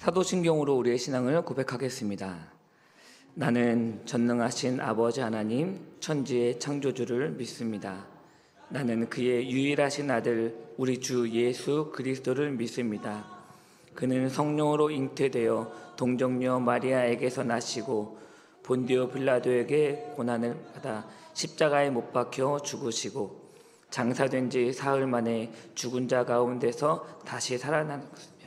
사도신경으로 우리의 신앙을 고백하겠습니다. 나는 전능하신 아버지 하나님 천지의 창조주를 믿습니다. 나는 그의 유일하신 아들 우리 주 예수 그리스도를 믿습니다. 그는 성령으로 잉태되어 동정녀 마리아에게서 나시고 본디오 빌라도에게 고난을 받아 십자가에 못 박혀 죽으시고 장사된 지 사흘 만에 죽은 자 가운데서 다시 살아났으며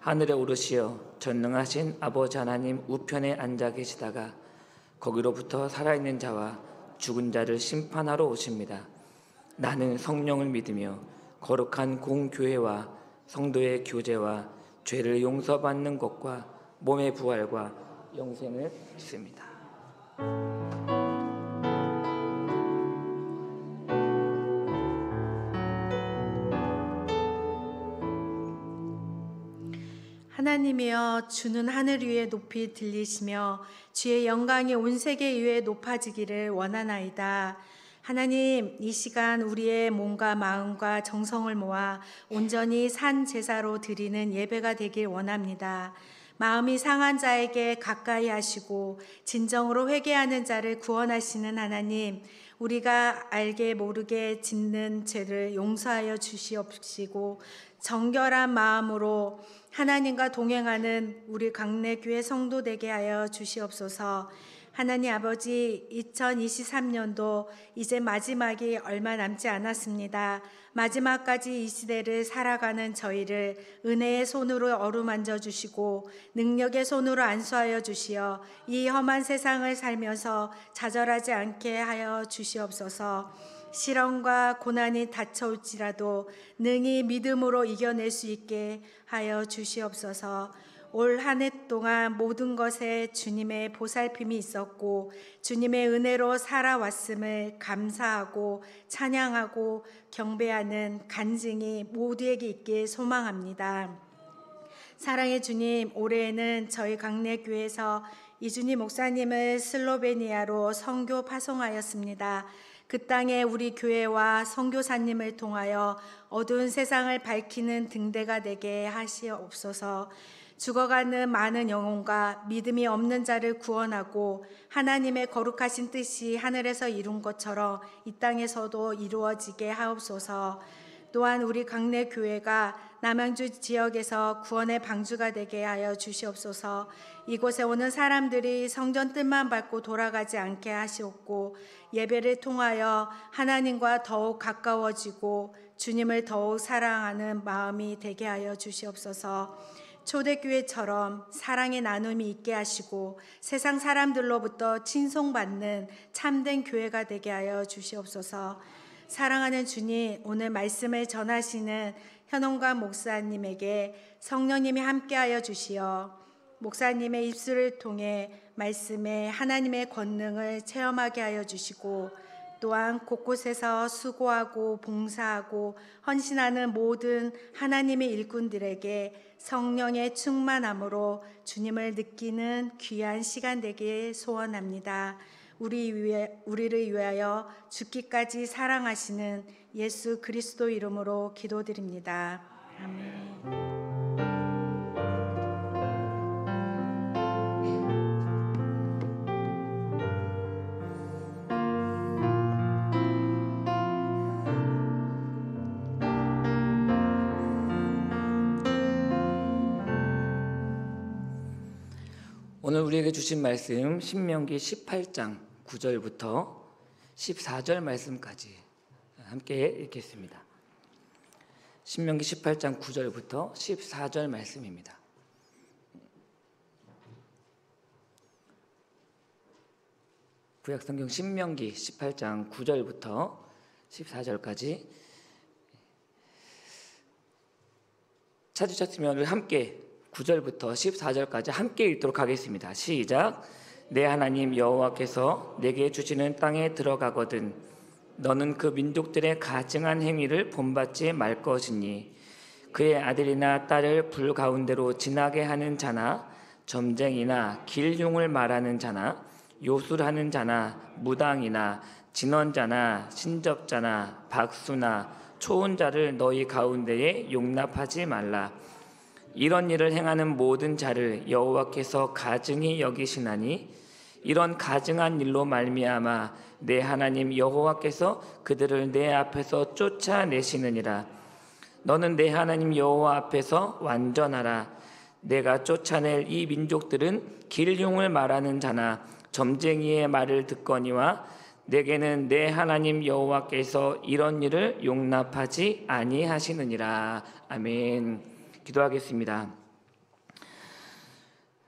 하늘에 오르시어 전능하신 아버지 하나님 우편에 앉아 계시다가 거기로부터 살아있는 자와 죽은 자를 심판하러 오십니다. 나는 성령을 믿으며 거룩한 공교회와 성도의 교제와 죄를 용서받는 것과 몸의 부활과 영생을 믿습니다. 하나님이여, 주는 하늘 위에 높이 들리시며 주의 영광이 온 세계 위에 높아지기를 원하나이다. 하나님, 이 시간 우리의 몸과 마음과 정성을 모아 온전히 산 제사로 드리는 예배가 되길 원합니다. 마음이 상한 자에게 가까이 하시고 진정으로 회개하는 자를 구원하시는 하나님, 우리가 알게 모르게 짓는 죄를 용서하여 주시옵시고 정결한 마음으로 하나님과 동행하는 우리 강내교회 성도 되게 하여 주시옵소서. 하나님 아버지, 2023년도 이제 마지막이 얼마 남지 않았습니다. 마지막까지 이 시대를 살아가는 저희를 은혜의 손으로 어루만져 주시고 능력의 손으로 안수하여 주시어 이 험한 세상을 살면서 좌절하지 않게 하여 주시옵소서. 시련과 고난이 닥쳐올지라도 능히 믿음으로 이겨낼 수 있게 하여 주시옵소서. 올 한 해 동안 모든 것에 주님의 보살핌이 있었고 주님의 은혜로 살아왔음을 감사하고 찬양하고 경배하는 간증이 모두에게 있길 소망합니다. 사랑의 주님, 올해에는 저희 강내교회에서 이준희 목사님을 슬로베니아로 선교 파송하였습니다. 그 땅에 우리 교회와 선교사님을 통하여 어두운 세상을 밝히는 등대가 되게 하시옵소서. 죽어가는 많은 영혼과 믿음이 없는 자를 구원하고 하나님의 거룩하신 뜻이 하늘에서 이룬 것처럼 이 땅에서도 이루어지게 하옵소서. 또한 우리 강내 교회가 남양주 지역에서 구원의 방주가 되게 하여 주시옵소서. 이곳에 오는 사람들이 성전 뜻만 밟고 돌아가지 않게 하시옵고 예배를 통하여 하나님과 더욱 가까워지고 주님을 더욱 사랑하는 마음이 되게 하여 주시옵소서. 초대교회처럼 사랑의 나눔이 있게 하시고 세상 사람들로부터 칭송받는 참된 교회가 되게 하여 주시옵소서. 사랑하는 주님, 오늘 말씀을 전하시는 현원관 목사님에게 성령님이 함께하여 주시어 목사님의 입술을 통해 말씀에 하나님의 권능을 체험하게 하여 주시고 또한 곳곳에서 수고하고 봉사하고 헌신하는 모든 하나님의 일꾼들에게 성령의 충만함으로 주님을 느끼는 귀한 시간 되길 소원합니다. 우리를 위하여 죽기까지 사랑하시는 예수 그리스도 이름으로 기도드립니다. 아멘. 오늘 우리에게 주신 말씀 신명기 18장 9절부터 14절 말씀까지 함께 읽겠습니다. 신명기 18장 9절부터 14절 말씀입니다. 구약성경 신명기 18장 9절부터 14절까지 찾으셨으면 함께 9절부터 14절까지 함께 읽도록 하겠습니다. 시작. 내 하나님 여호와께서 내게 주시는 땅에 들어가거든 너는 그 민족들의 가증한 행위를 본받지 말 것이니 그의 아들이나 딸을 불 가운데로 지나게 하는 자나 점쟁이나 길흉을 말하는 자나 요술하는 자나 무당이나 진언자나 신접자나 박수나 초혼자를 너희 가운데에 용납하지 말라. 이런 일을 행하는 모든 자를 여호와께서 가증히 여기시나니 이런 가증한 일로 말미암아 내 하나님 여호와께서 그들을 내 앞에서 쫓아내시느니라. 너는 내 하나님 여호와 앞에서 완전하라. 내가 쫓아낼 이 민족들은 길흉을 말하는 자나 점쟁이의 말을 듣거니와 내게는 내 하나님 여호와께서 이런 일을 용납하지 아니하시느니라. 아멘. 기도하겠습니다.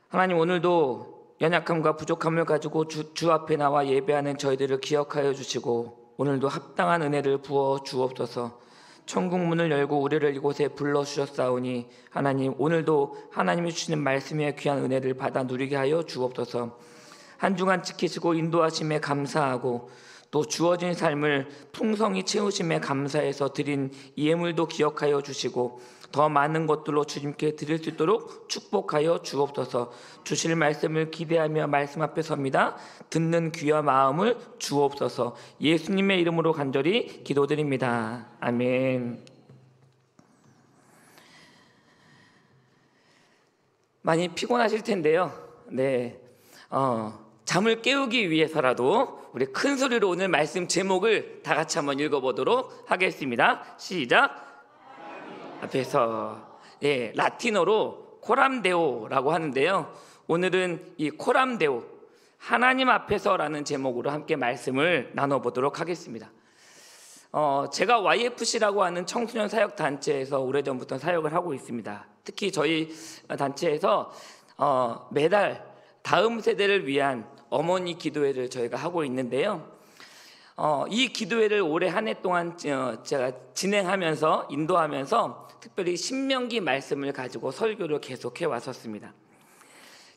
하나님, 오늘도 연약함과 부족함을 가지고 주 앞에 나와 예배하는 저희들을 기억하여 주시고 오늘도 합당한 은혜를 부어 주옵소서. 천국 문을 열고 우리를 이곳에 불러주셨사오니 하나님, 오늘도 하나님이 주시는 말씀의 귀한 은혜를 받아 누리게 하여 주옵소서. 한 주간 지키시고 인도하심에 감사하고 또 주어진 삶을 풍성히 채우심에 감사해서 드린 예물도 기억하여 주시고 더 많은 것들로 주님께 드릴 수 있도록 축복하여 주옵소서. 주실 말씀을 기대하며 말씀 앞에 섭니다. 듣는 귀와 마음을 주옵소서. 예수님의 이름으로 간절히 기도드립니다. 아멘. 많이 피곤하실 텐데요. 네, 잠을 깨우기 위해서라도 우리 큰 소리로 오늘 말씀 제목을 다 같이 한번 읽어보도록 하겠습니다. 시작. 앞에서 라틴어로 코람데오라고 하는데요. 오늘은 이 코람데오, 하나님 앞에서라는 제목으로 함께 말씀을 나눠보도록 하겠습니다. 제가 YFC라고 하는 청소년 사역 단체에서 오래전부터 사역을 하고 있습니다. 특히 저희 단체에서 매달 다음 세대를 위한 어머니 기도회를 저희가 하고 있는데요. 이 기도회를 올해 한 해 동안 제가 진행하면서 인도하면서 특별히 신명기 말씀을 가지고 설교를 계속해 왔었습니다.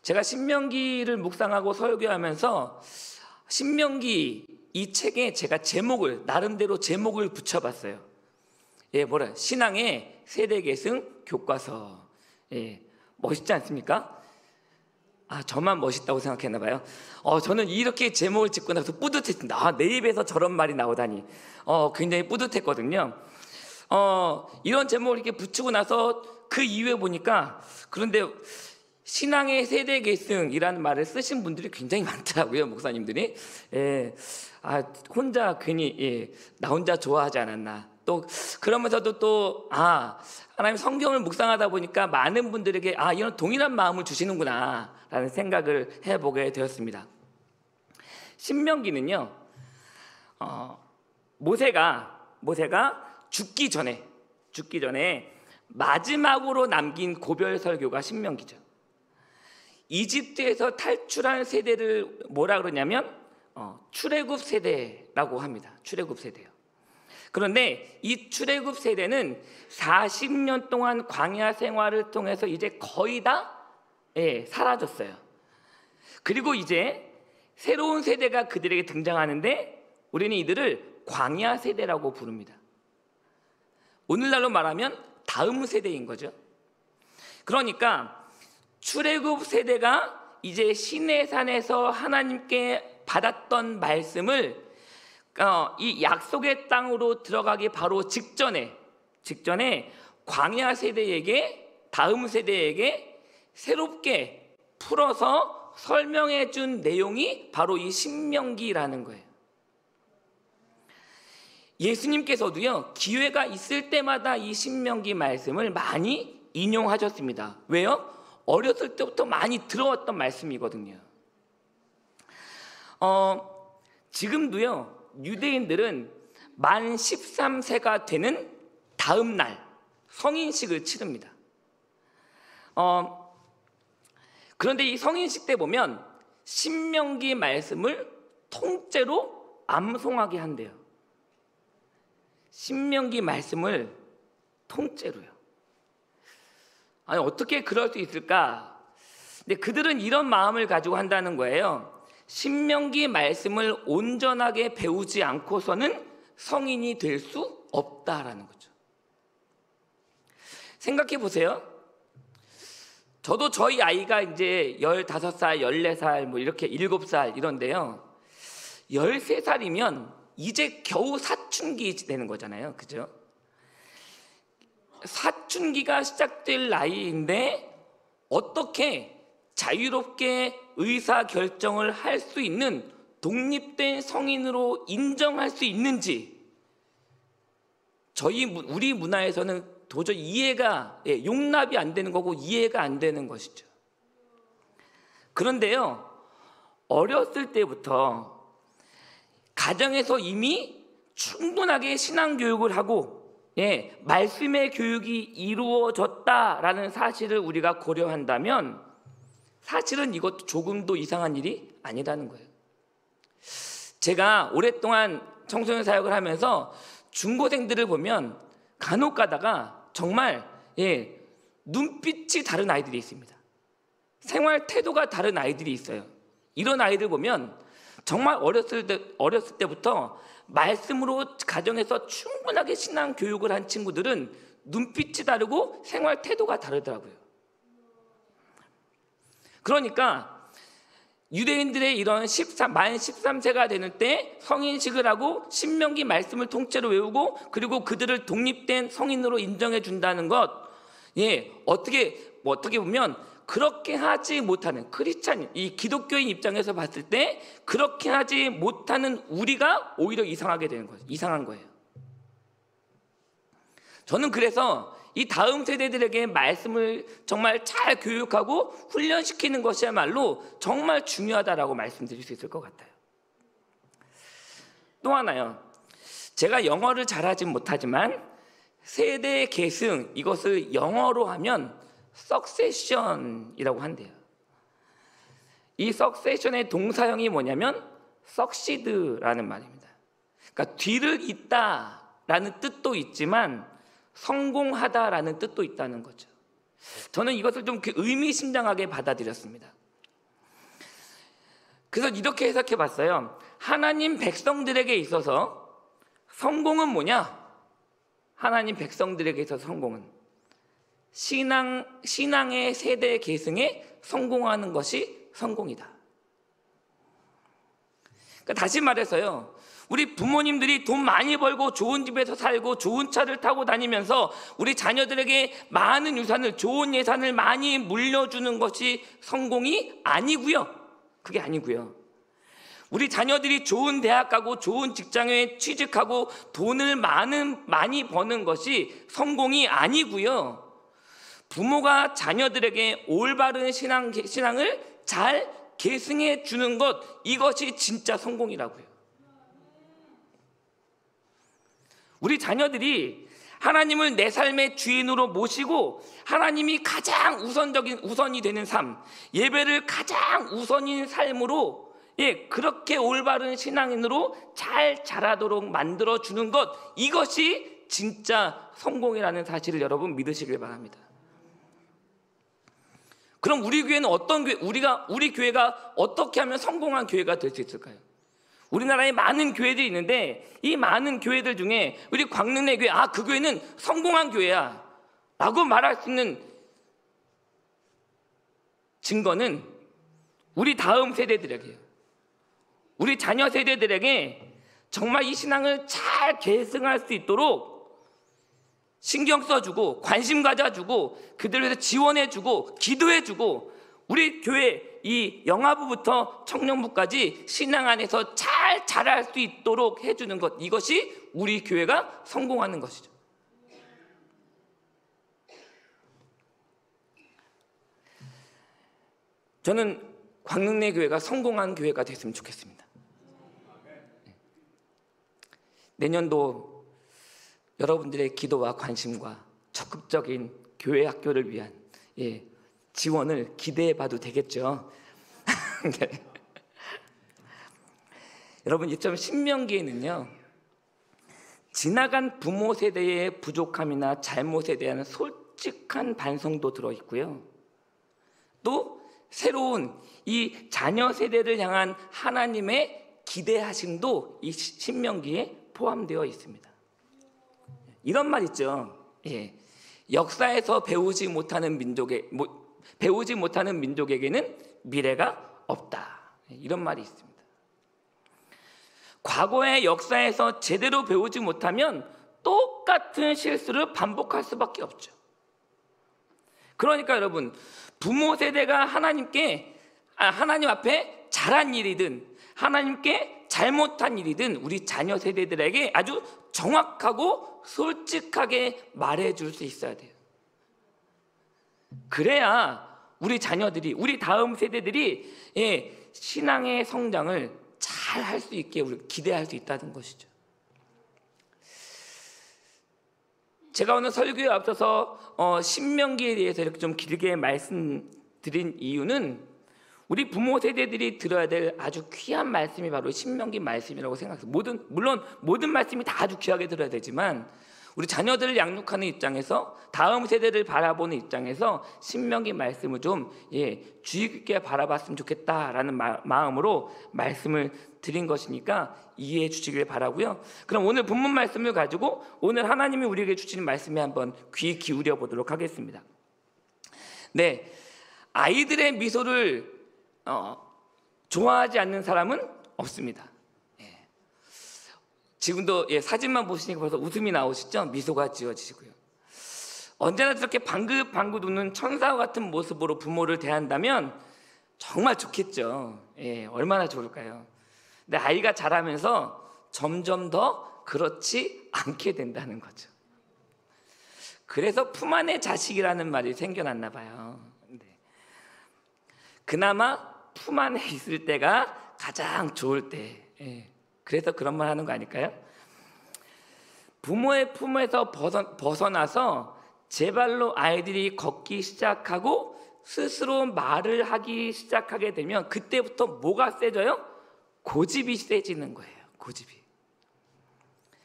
제가 신명기를 묵상하고 설교하면서 신명기 이 책에 제가 나름대로 제목을 붙여봤어요. 신앙의 세대계승 교과서. 멋있지 않습니까? 저만 멋있다고 생각했나 봐요. 저는 이렇게 제목을 짓고 나서 뿌듯했습니다. 내 입에서 저런 말이 나오다니. 굉장히 뿌듯했거든요. 이런 제목을 이렇게 붙이고 나서 그 이후에 보니까, 그런데 신앙의 세대 계승이라는 말을 쓰신 분들이 굉장히 많더라고요, 목사님들이. 혼자 괜히 나 혼자 좋아하지 않았나. 또 그러면서도 또 하나님 성경을 묵상하다 보니까 많은 분들에게 이런 동일한 마음을 주시는구나 라는 생각을 해보게 되었습니다. 신명기는요, 모세가 죽기 전에 마지막으로 남긴 고별 설교가 신명기죠. 이집트에서 탈출한 세대를 뭐라 그러냐면 출애굽 세대라고 합니다. 출애굽 세대요. 그런데 이 출애굽 세대는 40년 동안 광야 생활을 통해서 이제 거의 다 사라졌어요. 그리고 이제 새로운 세대가 그들에게 등장하는데 우리는 이들을 광야 세대라고 부릅니다. 오늘날로 말하면 다음 세대인 거죠. 그러니까 출애굽 세대가 이제 시내산에서 하나님께 받았던 말씀을 이 약속의 땅으로 들어가기 바로 직전에 광야 세대에게, 다음 세대에게 새롭게 풀어서 설명해 준 내용이 바로 이 신명기라는 거예요. 예수님께서도요, 기회가 있을 때마다 이 신명기 말씀을 많이 인용하셨습니다. 왜요? 어렸을 때부터 많이 들어왔던 말씀이거든요. 지금도요, 유대인들은 만 13세가 되는 다음 날 성인식을 치릅니다. 그런데 이 성인식 때 보면 신명기 말씀을 통째로 암송하게 한대요. 신명기 말씀을 통째로요. 어떻게 그럴 수 있을까? 근데 그들은 이런 마음을 가지고 한다는 거예요. 신명기 말씀을 온전하게 배우지 않고서는 성인이 될 수 없다라는 거죠. 생각해 보세요. 저도 저희 아이가 이제 15살, 14살, 뭐 이렇게 7살 이런데요. 13살이면 이제 겨우 사춘기 되는 거잖아요. 그죠? 사춘기가 시작될 나이인데 어떻게 자유롭게 의사 결정을 할 수 있는 독립된 성인으로 인정할 수 있는지 우리 문화에서는 도저히 이해가, 용납이 안 되는 거고 이해가 안 되는 것이죠. 그런데요, 어렸을 때부터 가정에서 이미 충분하게 신앙 교육을 하고 말씀의 교육이 이루어졌다라는 사실을 우리가 고려한다면 사실은 이것도 조금도 이상한 일이 아니라는 거예요. 제가 오랫동안 청소년 사역을 하면서 중고생들을 보면 간혹 가다가 정말 눈빛이 다른 아이들이 있습니다. 생활 태도가 다른 아이들이 있어요. 이런 아이들 보면 정말 어렸을 때부터 말씀으로 가정에서 충분하게 신앙 교육을 한 친구들은 눈빛이 다르고 생활 태도가 다르더라고요. 그러니까 유대인들의 이런 만 13세가 되는 때 성인식을 하고 신명기 말씀을 통째로 외우고 그리고 그들을 독립된 성인으로 인정해 준다는 것, 어떻게 보면 그렇게 하지 못하는 이 기독교인 입장에서 봤을 때 그렇게 하지 못하는 우리가 오히려 이상한 거예요. 저는 그래서 이 다음 세대들에게 말씀을 정말 잘 교육하고 훈련시키는 것이야말로 정말 중요하다라고 말씀드릴 수 있을 것 같아요. 또 하나요. 제가 영어를 잘하진 못하지만 세대 계승, 이것을 영어로 하면 succession이라고 한대요. 이 succession의 동사형이 뭐냐면 succeed라는 말입니다. 그러니까 뒤를 잇다라는 뜻도 있지만 성공하다라는 뜻도 있다는 거죠. 저는 이것을 좀 의미심장하게 받아들였습니다. 그래서 이렇게 해석해 봤어요. 하나님 백성들에게 있어서 성공은 뭐냐? 하나님 백성들에게 있어서 성공은 신앙의 세대 계승에 성공하는 것이 성공이다. 그러니까 다시 말해서요, 우리 부모님들이 돈 많이 벌고 좋은 집에서 살고 좋은 차를 타고 다니면서 우리 자녀들에게 많은 유산을, 좋은 예산을 많이 물려주는 것이 성공이 아니고요. 그게 아니고요. 우리 자녀들이 좋은 대학 가고 좋은 직장에 취직하고 돈을 많이 버는 것이 성공이 아니고요. 부모가 자녀들에게 올바른 신앙을 잘 계승해 주는 것, 이것이 진짜 성공이라고요. 우리 자녀들이 하나님을 내 삶의 주인으로 모시고 하나님이 가장 우선이 되는 삶, 예배를 가장 우선인 삶으로 그렇게 올바른 신앙인으로 잘 자라도록 만들어주는 것, 이것이 진짜 성공이라는 사실을 여러분 믿으시길 바랍니다. 그럼 우리 교회는 우리 교회가 어떻게 하면 성공한 교회가 될 수 있을까요? 우리나라에 많은 교회들이 있는데 이 많은 교회들 중에 우리 광릉내 교회, 그 교회는 성공한 교회야 라고 말할 수 있는 증거는 우리 다음 세대들에게요. 우리 자녀 세대들에게 정말 이 신앙을 잘 계승할 수 있도록 신경 써주고 관심 가져주고 그들을 위해서 지원해주고 기도해주고 우리 교회 이 영아부부터 청년부까지 신앙 안에서 잘 자랄 수 있도록 해주는 것, 이것이 우리 교회가 성공하는 것이죠. 저는 광릉내 교회가 성공한 교회가 됐으면 좋겠습니다. 내년도 여러분들의 기도와 관심과 적극적인 교회 학교를 위한 지원을 기대해 봐도 되겠죠. 네. 여러분, 이점 신명기에는요, 지나간 부모 세대의 부족함이나 잘못에 대한 솔직한 반성도 들어있고요, 또 새로운 이 자녀 세대를 향한 하나님의 기대하심도 이 신명기에 포함되어 있습니다. 이런 말 있죠. 역사에서 배우지 못하는 민족에게는 미래가 없다. 이런 말이 있습니다. 과거의 역사에서 제대로 배우지 못하면 똑같은 실수를 반복할 수밖에 없죠. 그러니까 여러분, 부모 세대가 하나님 앞에 잘한 일이든 하나님께 잘못한 일이든 우리 자녀 세대들에게 아주 정확하고 솔직하게 말해줄 수 있어야 돼요. 그래야 우리 자녀들이, 우리 다음 세대들이 신앙의 성장을 잘 할 수 있게 우리 기대할 수 있다는 것이죠. 제가 오늘 설교에 앞서서 신명기에 대해서 이렇게 좀 길게 말씀드린 이유는 우리 부모 세대들이 들어야 될 아주 귀한 말씀이 바로 신명기 말씀이라고 생각해요. 물론 모든 말씀이 다 아주 귀하게 들어야 되지만 우리 자녀들을 양육하는 입장에서, 다음 세대를 바라보는 입장에서 신명기 말씀을 좀 주의 깊게 바라봤으면 좋겠다라는 마음으로 말씀을 드린 것이니까 이해해 주시길 바라고요. 그럼 오늘 본문 말씀을 가지고 오늘 하나님이 우리에게 주시는 말씀에 한번 귀 기울여 보도록 하겠습니다. 네, 아이들의 미소를 좋아하지 않는 사람은 없습니다. 지금도 사진만 보시니까 벌써 웃음이 나오시죠? 미소가 지어지시고요. 언제나 저렇게 방긋방긋 웃는 천사와 같은 모습으로 부모를 대한다면 정말 좋겠죠. 얼마나 좋을까요? 근데 아이가 자라면서 점점 더 그렇지 않게 된다는 거죠. 그래서 품 안의 자식이라는 말이 생겨났나 봐요. 그나마 품 안에 있을 때가 가장 좋을 때, 그래서 그런 말 하는 거 아닐까요? 부모의 품에서 벗어나서 제 발로 아이들이 걷기 시작하고 스스로 말을 하기 시작하게 되면 그때부터 뭐가 세져요? 고집이 세지는 거예요. 고집이.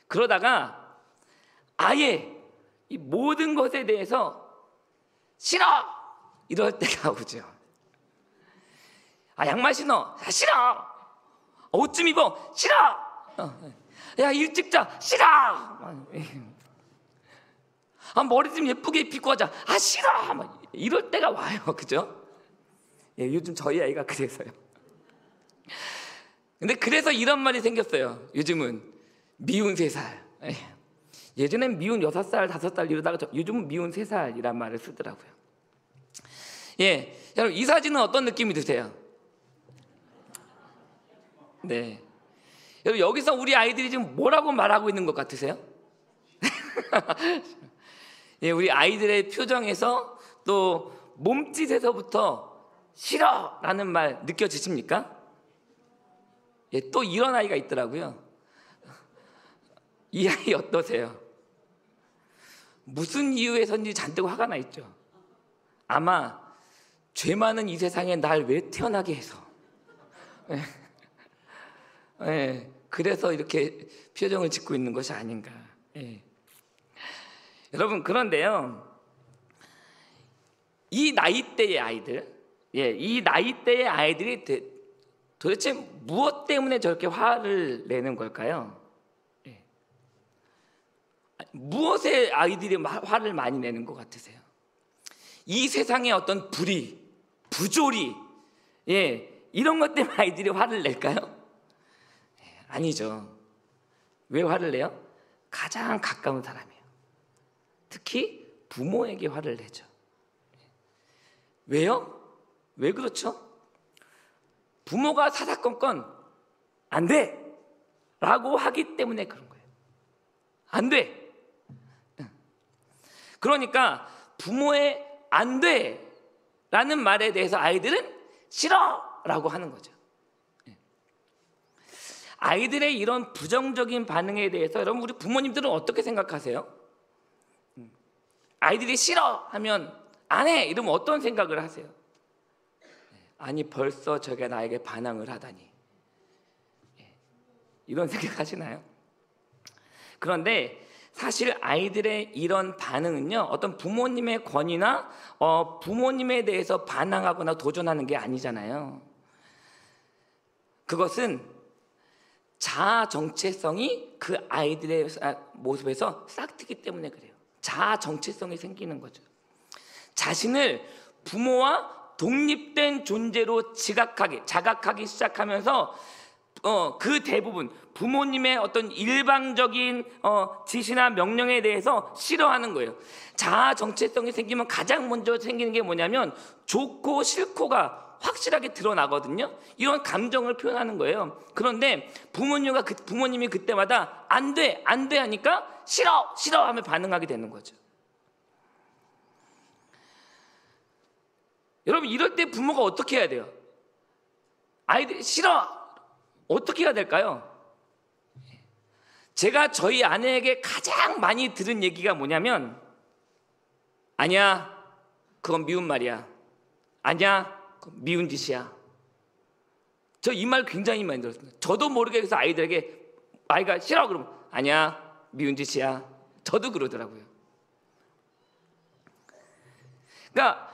그러다가 아예 이 모든 것에 대해서 싫어! 이럴 때가 오죠. 양말 신어! 싫어! 옷 좀 입어! 싫어! 야, 일찍 자! 싫어! 머리 좀 예쁘게 빗고 하자! 싫어! 이럴 때가 와요. 그죠? 요즘 저희 아이가 그래서요. 근데 그래서 이런 말이 생겼어요. 요즘은 미운 3살. 예전엔 미운 6살, 5살 이러다가 요즘은 미운 3살이란 말을 쓰더라고요. 여러분, 이 사진은 어떤 느낌이 드세요? 네. 여러분, 여기서 우리 아이들이 지금 뭐라고 말하고 있는 것 같으세요? 우리 아이들의 표정에서 또 몸짓에서부터 싫어라는 말 느껴지십니까? 또 이런 아이가 있더라고요. 이 아이 어떠세요? 무슨 이유에서인지 잔뜩 화가 나 있죠. 아마 죄 많은 이 세상에 날 왜 태어나게 해서, 그래서 이렇게 표정을 짓고 있는 것이 아닌가. 여러분, 그런데요, 이 나이대의 아이들이 도대체 무엇 때문에 저렇게 화를 내는 걸까요? 무엇에 아이들이 화를 많이 내는 것 같으세요? 이 세상의 어떤 불의, 부조리, 이런 것 때문에 아이들이 화를 낼까요? 아니죠. 왜 화를 내요? 가장 가까운 사람이에요. 특히 부모에게 화를 내죠. 왜요? 왜 그렇죠? 부모가 사사건건 안 돼! 라고 하기 때문에 그런 거예요. 안 돼! 그러니까 부모의 안 돼! 라는 말에 대해서 아이들은 싫어! 라고 하는 거죠. 아이들의 이런 부정적인 반응에 대해서 여러분, 우리 부모님들은 어떻게 생각하세요? 아이들이 싫어! 하면 안 해! 이러면 어떤 생각을 하세요? 아니, 벌써 저게 나에게 반항을 하다니, 이런 생각 하시나요? 그런데 사실 아이들의 이런 반응은요, 어떤 부모님의 권위나 부모님에 대해서 반항하거나 도전하는 게 아니잖아요. 그것은 자아 정체성이 그 아이들의 모습에서 싹트기 때문에 그래요. 자아 정체성이 생기는 거죠. 자신을 부모와 독립된 존재로 자각하기 시작하면서 그 대부분 부모님의 어떤 일방적인 지시나 명령에 대해서 싫어하는 거예요. 자아 정체성이 생기면 가장 먼저 생기는 게 뭐냐면 좋고 싫고가 확실하게 드러나거든요. 이런 감정을 표현하는 거예요. 그런데 부모님이 그때마다 안 돼 하니까 싫어 하며 반응하게 되는 거죠. 여러분, 이럴 때 부모가 어떻게 해야 돼요? 아이들이 싫어! 어떻게 해야 될까요? 제가 저희 아내에게 가장 많이 들은 얘기가 뭐냐면, 아니야, 그건 미운 말이야. 아니야, 그건 미운 짓이야. 저 이 말 굉장히 많이 들었습니다. 저도 모르게 해서 아이들에게, 아이가 싫어 그러면 아니야, 미운 짓이야. 저도 그러더라고요. 그러니까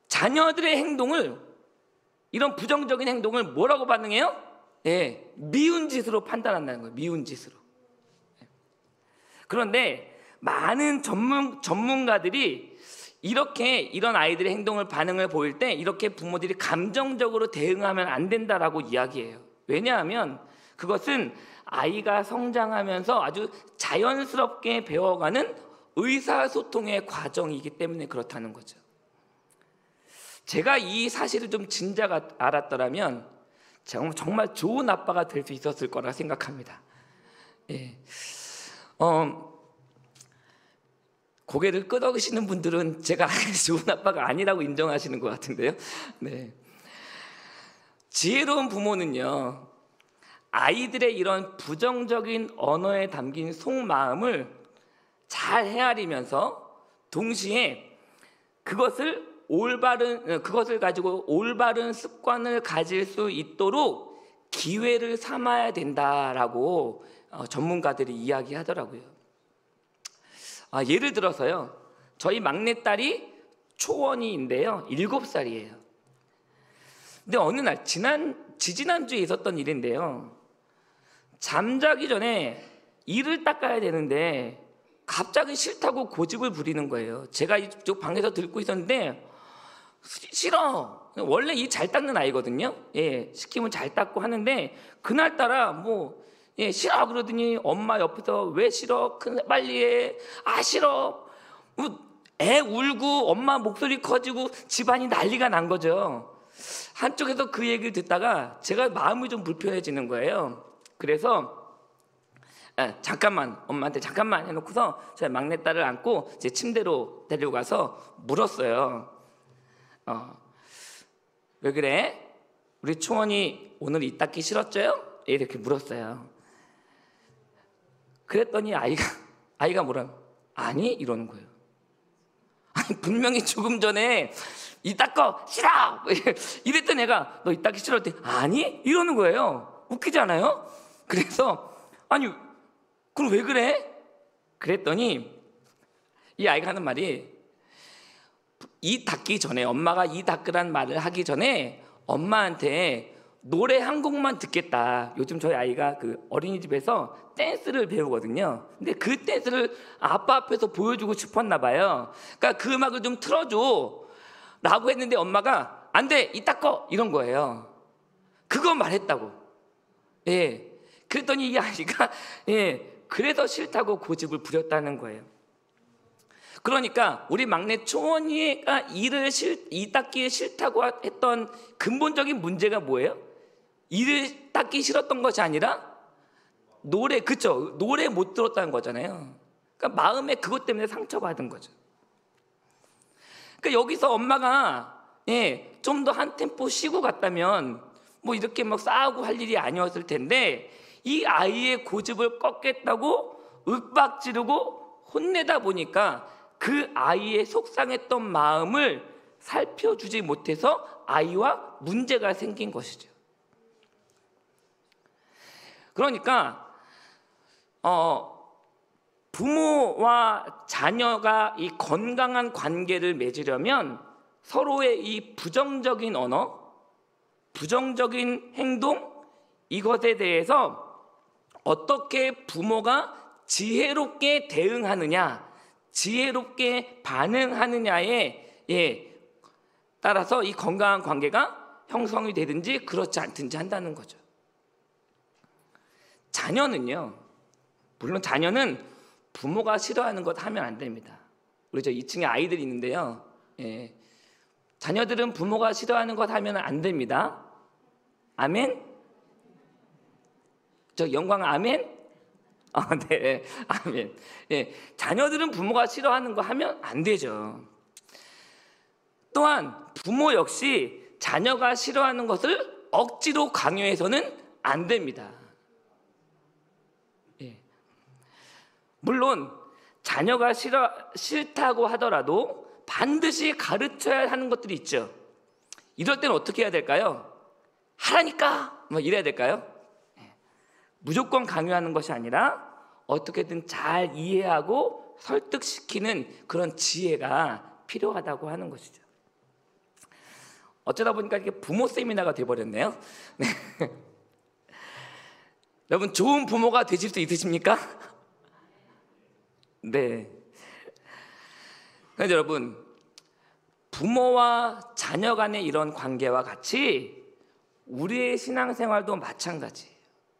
자녀들의 행동을, 이런 부정적인 행동을 뭐라고 반응해요? 미운 짓으로 판단한다는 거예요. 미운 짓으로. 그런데 많은 전문가들이 이런 아이들의 행동을 반응을 보일 때 이렇게 부모들이 감정적으로 대응하면 안 된다라고 이야기해요. 왜냐하면 그것은 아이가 성장하면서 아주 자연스럽게 배워가는 의사소통의 과정이기 때문에 그렇다는 거죠. 제가 이 사실을 좀 진작 알았더라면 정말 좋은 아빠가 될 수 있었을 거라 생각합니다. 고개를 끄덕이시는 분들은 제가 좋은 아빠가 아니라고 인정하시는 것 같은데요. 네. 지혜로운 부모는요, 아이들의 이런 부정적인 언어에 담긴 속마음을 잘 헤아리면서 동시에 그것을 가지고 올바른 습관을 가질 수 있도록 기회를 삼아야 된다라고 전문가들이 이야기하더라고요. 예를 들어서요, 저희 막내딸이 초원이인데요, 7살이에요. 근데 어느 날 지지난주에 있었던 일인데요, 잠자기 전에 이를 닦아야 되는데 갑자기 싫다고 고집을 부리는 거예요. 제가 이쪽 방에서 듣고 있었는데 싫어. 원래 이 잘 닦는 아이거든요. 시키면 잘 닦고 하는데 그날따라 싫어 그러더니 엄마 옆에서 왜 싫어? 빨리 해. 싫어. 애 울고 엄마 목소리 커지고 집안이 난리가 난 거죠. 한쪽에서 그 얘기를 듣다가 제가 마음이 좀 불편해지는 거예요. 그래서 잠깐만, 엄마한테 잠깐만 해놓고서 제 막내딸을 안고 제 침대로 데리고 가서 물었어요. 왜 그래? 우리 초원이 오늘 이 닦기 싫었죠? 이렇게 물었어요. 그랬더니 아이가 뭐라? 아니? 이러는 거예요. 아니, 분명히 조금 전에 이 닦어 싫어! 이랬던 애가 너 이 닦기 싫었대. 아니? 이러는 거예요. 웃기지 않아요? 그래서 아니 그럼 왜 그래? 그랬더니 이 아이가 하는 말이, 이 닦기 전에, 엄마가 이 닦으란 말을 하기 전에 엄마한테 노래 한 곡만 듣겠다. 요즘 저희 아이가 그 어린이집에서 댄스를 배우거든요. 근데 그 댄스를 아빠 앞에서 보여주고 싶었나 봐요. 그러니까 그 음악을 좀 틀어줘 라고 했는데 엄마가 안 돼, 이 닦어 이런 거예요. 그거 말했다고. 그랬더니 이 아이가 그래서 싫다고 고집을 부렸다는 거예요. 그러니까 우리 막내 초원이가 이 닦기 싫다고 했던 근본적인 문제가 뭐예요? 이를 닦기 싫었던 것이 아니라 노래 못 들었다는 거잖아요. 그러니까 마음에 그것 때문에 상처받은 거죠. 그러니까 여기서 엄마가 좀 더 한 템포 쉬고 갔다면 이렇게 싸우고 할 일이 아니었을 텐데, 이 아이의 고집을 꺾겠다고 윽박지르고 혼내다 보니까 그 아이의 속상했던 마음을 살펴주지 못해서 아이와 문제가 생긴 것이죠. 그러니까 부모와 자녀가 이 건강한 관계를 맺으려면 서로의 이 부정적인 언어, 부정적인 행동, 이것에 대해서 어떻게 부모가 지혜롭게 대응하느냐, 지혜롭게 반응하느냐에 따라서 이 건강한 관계가 형성이 되든지 그렇지 않든지 한다는 거죠. 자녀는요, 물론 자녀는 부모가 싫어하는 것 하면 안 됩니다. 우리 저 2층에 아이들이 있는데요, 자녀들은 부모가 싫어하는 것 하면 안 됩니다. 아멘? 저 영광 아멘? 네, 아멘. 자녀들은 부모가 싫어하는 거 하면 안 되죠. 또한 부모 역시 자녀가 싫어하는 것을 억지로 강요해서는 안 됩니다. 물론 자녀가 싫다고 하더라도 반드시 가르쳐야 하는 것들이 있죠. 이럴 때는 어떻게 해야 될까요? 하라니까! 뭐 이래야 될까요? 무조건 강요하는 것이 아니라 어떻게든 잘 이해하고 설득시키는 그런 지혜가 필요하다고 하는 것이죠. 어쩌다 보니까 이게 부모 세미나가 돼버렸네요. 네. 여러분, 좋은 부모가 되실 수 있으십니까? 네. 그런데 여러분, 부모와 자녀 간의 이런 관계와 같이 우리의 신앙생활도 마찬가지예요.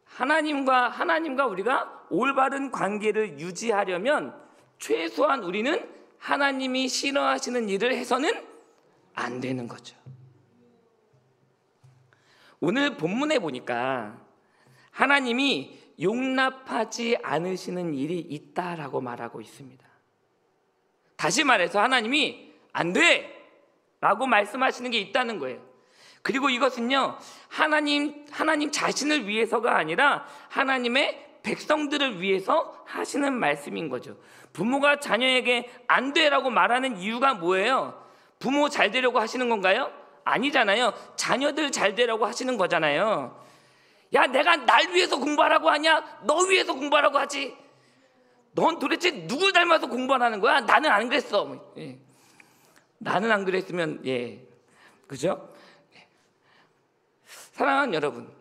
하나님과 우리가 올바른 관계를 유지하려면 최소한 우리는 하나님이 싫어하시는 일을 해서는 안 되는 거죠. 오늘 본문에 보니까 하나님이 용납하지 않으시는 일이 있다라고 말하고 있습니다. 다시 말해서 하나님이 안 돼! 라고 말씀하시는 게 있다는 거예요. 그리고 이것은요, 하나님 자신을 위해서가 아니라 하나님의 백성들을 위해서 하시는 말씀인 거죠. 부모가 자녀에게 안 돼라고 말하는 이유가 뭐예요? 부모 잘 되려고 하시는 건가요? 아니잖아요. 자녀들 잘 되려고 하시는 거잖아요. 야, 내가 날 위해서 공부하라고 하냐? 너 위해서 공부하라고 하지. 넌 도대체 누굴 닮아서 공부하는 거야? 나는 안 그랬어. 나는 안 그랬으면, 그죠? 사랑하는 여러분,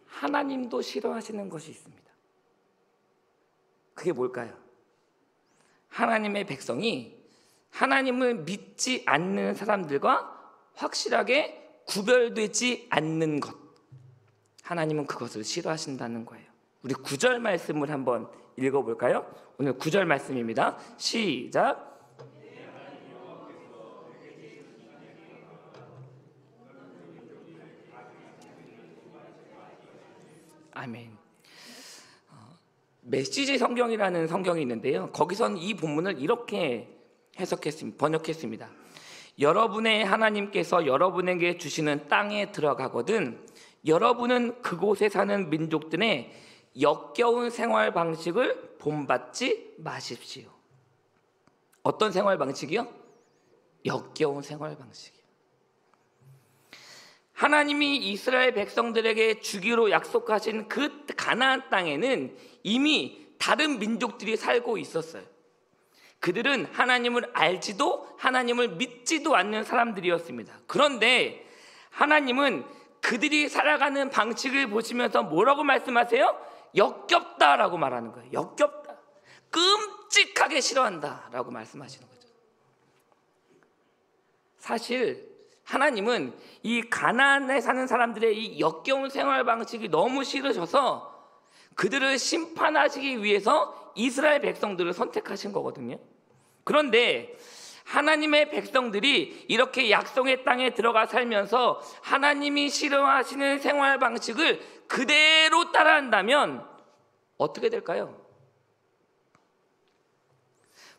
하나님도 싫어하시는 것이 있습니다. 그게 뭘까요? 하나님의 백성이 하나님을 믿지 않는 사람들과 확실하게 구별되지 않는 것, 하나님은 그것을 싫어하신다는 거예요. 우리 9절 말씀을 한번 읽어볼까요? 오늘 9절 말씀입니다. 시작. 아멘. 메시지 성경이라는 성경이 있는데요, 거기선 이 본문을 이렇게 번역했습니다. 여러분의 하나님께서 여러분에게 주시는 땅에 들어가거든 여러분은 그곳에 사는 민족들의 역겨운 생활 방식을 본받지 마십시오. 어떤 생활 방식이요? 역겨운 생활 방식이요. 하나님이 이스라엘 백성들에게 주기로 약속하신 그 가나안 땅에는 이미 다른 민족들이 살고 있었어요. 그들은 하나님을 알지도 하나님을 믿지도 않는 사람들이었습니다. 그런데 하나님은 그들이 살아가는 방식을 보시면서 뭐라고 말씀하세요? 역겹다라고 말하는 거예요. 역겹다. 끔찍하게 싫어한다라고 말씀하시는 거죠. 사실 하나님은 이 가나안에 사는 사람들의 이 역겨운 생활 방식이 너무 싫으셔서 그들을 심판하시기 위해서 이스라엘 백성들을 선택하신 거거든요. 그런데 하나님의 백성들이 이렇게 약속의 땅에 들어가 살면서 하나님이 싫어하시는 생활 방식을 그대로 따라한다면 어떻게 될까요?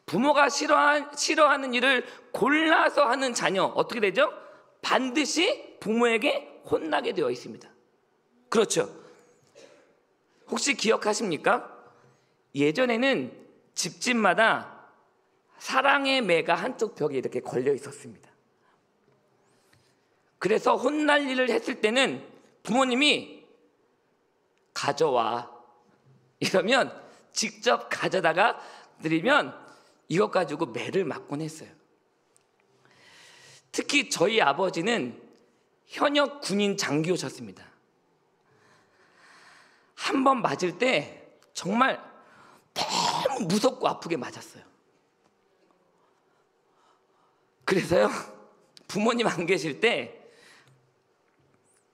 부모가 싫어하는 일을 골라서 하는 자녀, 어떻게 되죠? 반드시 부모에게 혼나게 되어 있습니다. 그렇죠? 혹시 기억하십니까? 예전에는 집집마다 사랑의 매가 한쪽 벽에 이렇게 걸려 있었습니다. 그래서 혼날 일을 했을 때는 부모님이 가져와 이러면 직접 가져다가 드리면 이것 가지고 매를 맞곤 했어요. 특히 저희 아버지는 현역 군인 장교셨습니다. 한 번 맞을 때 정말 너무 무섭고 아프게 맞았어요. 그래서요, 부모님 안 계실 때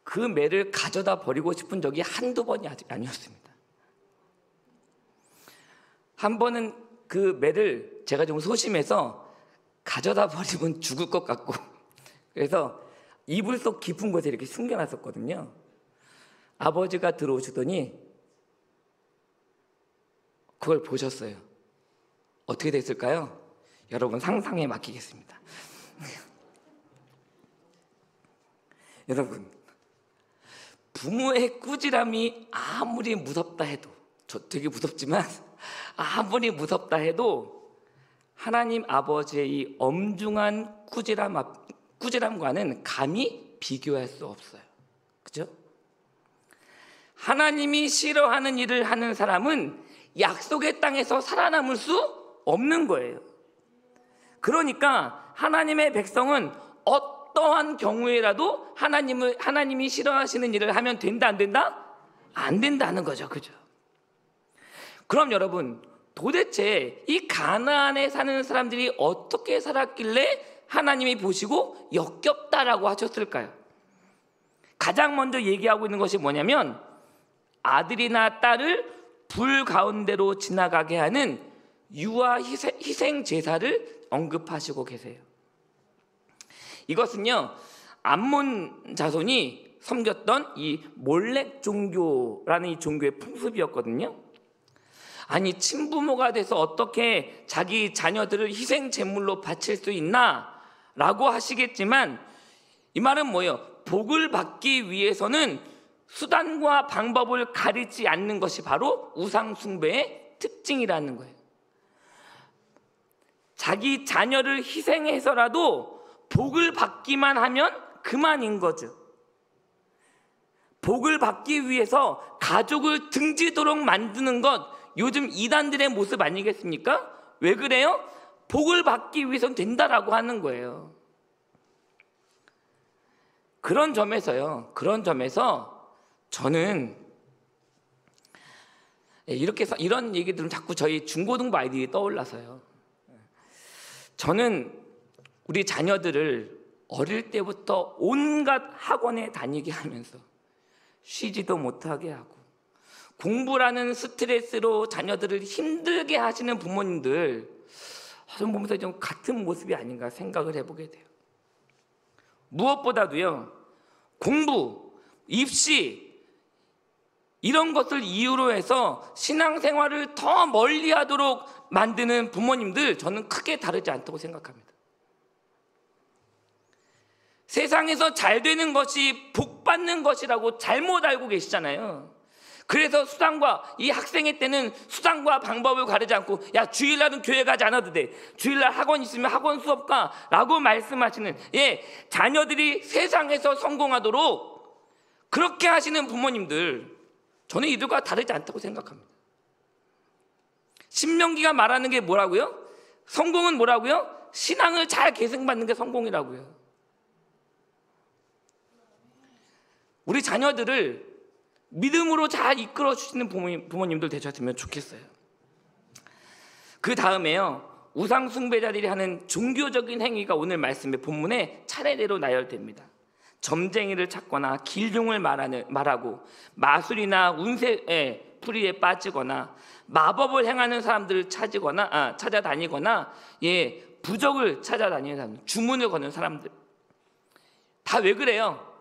그 매를 가져다 버리고 싶은 적이 한두 번이 아니었습니다. 한 번은 그 매를 제가 좀 소심해서 가져다 버리면 죽을 것 같고, 그래서 이불 속 깊은 곳에 이렇게 숨겨놨었거든요. 아버지가 들어오시더니 그걸 보셨어요. 어떻게 됐을까요? 여러분 상상에 맡기겠습니다. 여러분, 부모의 꾸지람이 아무리 무섭다 해도, 저 되게 무섭지만 아무리 무섭다 해도 하나님 아버지의 이 엄중한 꾸지람과는 감히 비교할 수 없어요. 그죠? 하나님이 싫어하는 일을 하는 사람은 약속의 땅에서 살아남을 수 없는 거예요. 그러니까 하나님의 백성은 어떠한 경우에라도 하나님이 싫어하시는 일을 하면 된다, 안 된다? 안 된다는 거죠. 그죠? 그럼 여러분, 도대체 이 가나안에 사는 사람들이 어떻게 살았길래 하나님이 보시고 역겹다라고 하셨을까요? 가장 먼저 얘기하고 있는 것이 뭐냐면, 아들이나 딸을 불 가운데로 지나가게 하는 유아 희생 제사를 언급하시고 계세요. 이것은요, 암몬 자손이 섬겼던 이 몰렉 종교라는 이 종교의 풍습이었거든요. 아니, 친부모가 돼서 어떻게 자기 자녀들을 희생 제물로 바칠 수 있나? 라고 하시겠지만, 이 말은 뭐예요? 복을 받기 위해서는 수단과 방법을 가리지 않는 것이 바로 우상 숭배의 특징이라는 거예요. 자기 자녀를 희생해서라도 복을 받기만 하면 그만인 거죠. 복을 받기 위해서 가족을 등지도록 만드는 것, 요즘 이단들의 모습 아니겠습니까? 왜 그래요? 복을 받기 위해서는 된다라고 하는 거예요. 그런 점에서 저는 이런 얘기들은 자꾸 저희 중고등부 아이들이 떠올라서요. 저는 우리 자녀들을 어릴 때부터 온갖 학원에 다니게 하면서 쉬지도 못하게 하고, 공부라는 스트레스로 자녀들을 힘들게 하시는 부모님들, 좀 보면서 좀 같은 모습이 아닌가 생각을 해보게 돼요. 무엇보다도요, 공부, 입시 이런 것을 이유로 해서 신앙생활을 더 멀리하도록 만드는 부모님들, 저는 크게 다르지 않다고 생각합니다. 세상에서 잘 되는 것이 복 받는 것이라고 잘못 알고 계시잖아요. 그래서 이 학생회 때는 수단과 방법을 가리지 않고, 야, 주일날은 교회 가지 않아도 돼, 주일날 학원 있으면 학원 수업 가 라고 말씀하시는, 자녀들이 세상에서 성공하도록 그렇게 하시는 부모님들, 저는 이들과 다르지 않다고 생각합니다. 신명기가 말하는 게 뭐라고요? 성공은 뭐라고요? 신앙을 잘 계승받는 게 성공이라고요. 우리 자녀들을 믿음으로 잘 이끌어 주시는 부모님들 되셨으면 좋겠어요. 그 다음에요, 우상 숭배자들이 하는 종교적인 행위가 오늘 말씀의 본문에 차례대로 나열됩니다. 점쟁이를 찾거나 길흉을 말하고, 마술이나 운세 풀이에 빠지거나, 마법을 행하는 사람들을 찾아다니거나, 부적을 찾아다니는 사람들, 주문을 거는 사람들, 다 왜 그래요?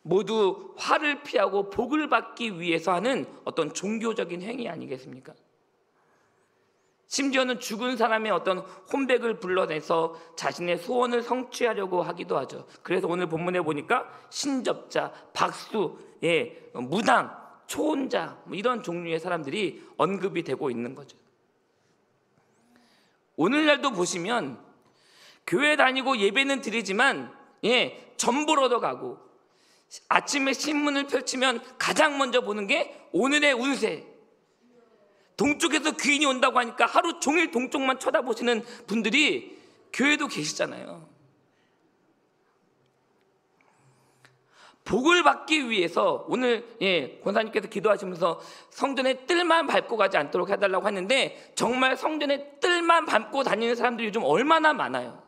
모두 화를 피하고 복을 받기 위해서 하는 어떤 종교적인 행위 아니겠습니까? 심지어는 죽은 사람의 어떤 혼백을 불러내서 자신의 소원을 성취하려고 하기도 하죠. 그래서 오늘 본문에 보니까 신접자, 박수, 무당, 초혼자, 이런 종류의 사람들이 언급이 되고 있는 거죠. 오늘날도 보시면 교회 다니고 예배는 드리지만 전보러 가고, 아침에 신문을 펼치면 가장 먼저 보는 게 오늘의 운세, 동쪽에서 귀인이 온다고 하니까 하루 종일 동쪽만 쳐다보시는 분들이 교회도 계시잖아요. 복을 받기 위해서 오늘 권사님께서 기도하시면서 성전의 뜰만 밟고 가지 않도록 해달라고 했는데, 정말 성전의 뜰만 밟고 다니는 사람들이 요즘 얼마나 많아요.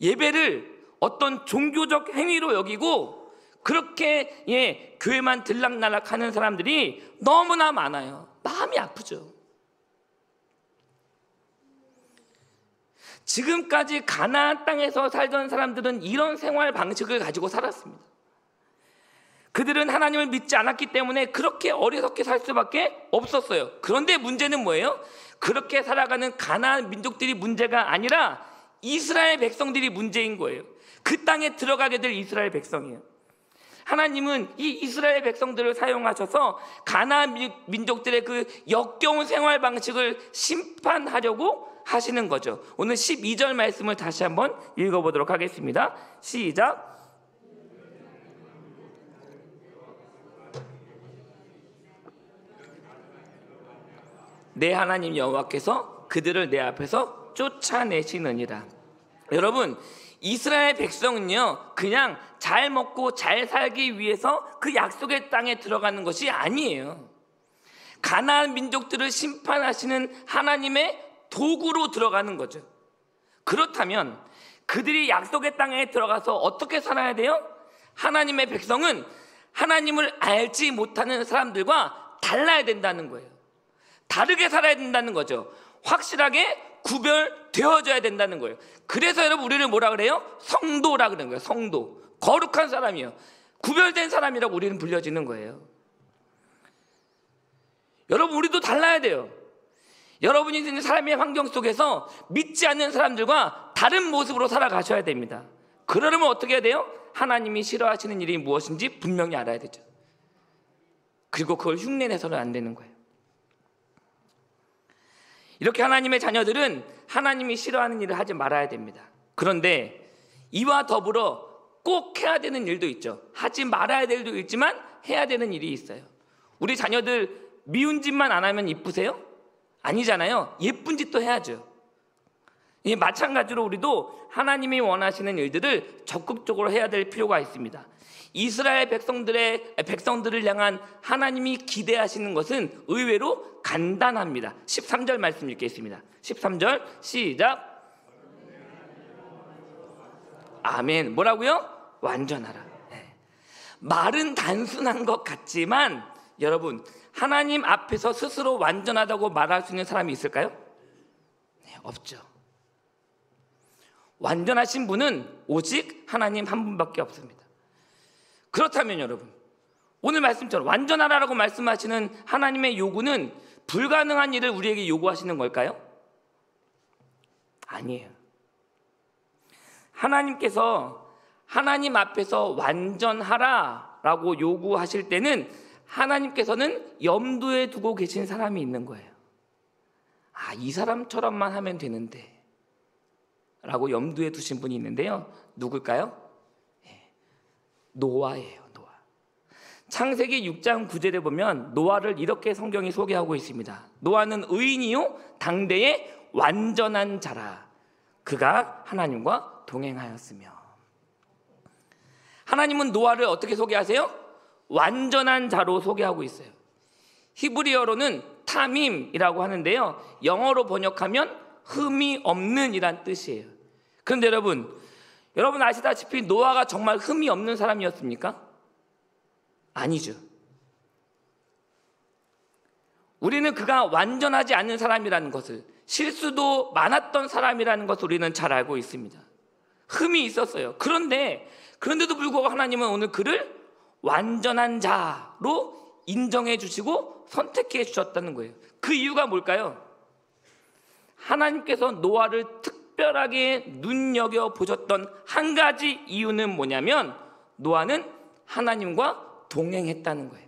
예배를 어떤 종교적 행위로 여기고 그렇게 교회만 들락날락 하는 사람들이 너무나 많아요. 마음이 아프죠. 지금까지 가나안 땅에서 살던 사람들은 이런 생활 방식을 가지고 살았습니다. 그들은 하나님을 믿지 않았기 때문에 그렇게 어리석게 살 수밖에 없었어요. 그런데 문제는 뭐예요? 그렇게 살아가는 가나안 민족들이 문제가 아니라 이스라엘 백성들이 문제인 거예요. 그 땅에 들어가게 될 이스라엘 백성이에요. 하나님은 이 이스라엘 백성들을 사용하셔서 가나안 민족들의 그 역겨운 생활 방식을 심판하려고 하시는 거죠. 오늘 12절 말씀을 다시 한번 읽어보도록 하겠습니다. 시작. 내 하나님 여호와께서 그들을 내 앞에서 쫓아내시느니라. 여러분, 이스라엘 백성은요 그냥 잘 먹고 잘 살기 위해서 그 약속의 땅에 들어가는 것이 아니에요. 가나안 민족들을 심판하시는 하나님의 도구로 들어가는 거죠. 그렇다면 그들이 약속의 땅에 들어가서 어떻게 살아야 돼요? 하나님의 백성은 하나님을 알지 못하는 사람들과 달라야 된다는 거예요. 다르게 살아야 된다는 거죠. 확실하게 구별되어져야 된다는 거예요. 그래서 여러분 우리를 뭐라 그래요? 성도라 그러는 거예요. 성도, 거룩한 사람이요, 구별된 사람이라고 우리는 불려지는 거예요. 여러분 우리도 달라야 돼요. 여러분이 있는 삶의 환경 속에서 믿지 않는 사람들과 다른 모습으로 살아가셔야 됩니다. 그러려면 어떻게 해야 돼요? 하나님이 싫어하시는 일이 무엇인지 분명히 알아야 되죠. 그리고 그걸 흉내내서는 안 되는 거예요. 이렇게 하나님의 자녀들은 하나님이 싫어하는 일을 하지 말아야 됩니다. 그런데 이와 더불어 꼭 해야 되는 일도 있죠. 하지 말아야 될 일도 있지만 해야 되는 일이 있어요. 우리 자녀들 미운 짓만 안 하면 이쁘세요? 아니잖아요. 예쁜 짓도 해야죠. 마찬가지로 우리도 하나님이 원하시는 일들을 적극적으로 해야 될 필요가 있습니다. 이스라엘 백성들을 향한 하나님이 기대하시는 것은 의외로 간단합니다. 13절 말씀 읽겠습니다. 13절 시작. 아멘. 뭐라고요? 완전하라. 말은 단순한 것 같지만 여러분, 하나님 앞에서 스스로 완전하다고 말할 수 있는 사람이 있을까요? 네, 없죠. 완전하신 분은 오직 하나님 한 분밖에 없습니다. 그렇다면 여러분, 오늘 말씀처럼 완전하라고 말씀하시는 하나님의 요구는 불가능한 일을 우리에게 요구하시는 걸까요? 아니에요. 하나님께서 하나님 앞에서 완전하라라고 요구하실 때는 하나님께서는 염두에 두고 계신 사람이 있는 거예요. 아, 이 사람처럼만 하면 되는데 라고 염두에 두신 분이 있는데요. 누굴까요? 노아예요. 노아. 창세기 6장 9절에 보면 노아를 이렇게 성경이 소개하고 있습니다. 노아는 의인이요 당대의 완전한 자라. 그가 하나님과 동행하였으며. 하나님은 노아를 어떻게 소개하세요? 완전한 자로 소개하고 있어요. 히브리어로는 타밈이라고 하는데요, 영어로 번역하면 흠이 없는 이란 뜻이에요. 그런데 여러분 아시다시피 노아가 정말 흠이 없는 사람이었습니까? 아니죠. 우리는 그가 완전하지 않은 사람이라는 것을, 실수도 많았던 사람이라는 것을 우리는 잘 알고 있습니다. 흠이 있었어요. 그런데도 불구하고 하나님은 오늘 그를 완전한 자로 인정해 주시고 선택해 주셨다는 거예요. 그 이유가 뭘까요? 하나님께서 노아를 특별하게 눈여겨 보셨던 한 가지 이유는 뭐냐면 노아는 하나님과 동행했다는 거예요.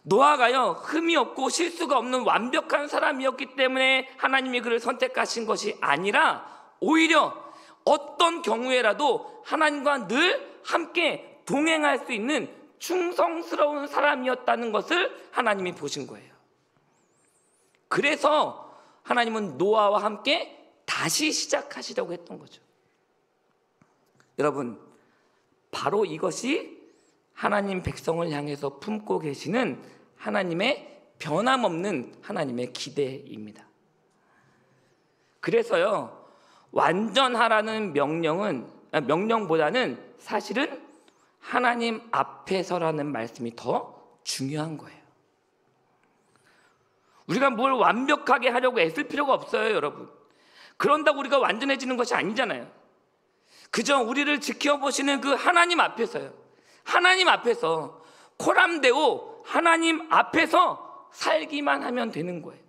노아가요 흠이 없고 실수가 없는 완벽한 사람이었기 때문에 하나님이 그를 선택하신 것이 아니라 오히려 어떤 경우에라도 하나님과 늘 함께 동행할 수 있는 충성스러운 사람이었다는 것을 하나님이 보신 거예요. 그래서 하나님은 노아와 함께 다시 시작하시려고 했던 거죠. 여러분, 바로 이것이 하나님 백성을 향해서 품고 계시는 하나님의 변함없는 하나님의 기대입니다. 그래서요 완전하라는 명령은 명령보다는 사실은 하나님 앞에서라는 말씀이 더 중요한 거예요. 우리가 뭘 완벽하게 하려고 애쓸 필요가 없어요, 여러분. 그런다고 우리가 완전해지는 것이 아니잖아요. 그저 우리를 지켜보시는 그 하나님 앞에서요. 하나님 앞에서 코람데오 하나님 앞에서 살기만 하면 되는 거예요.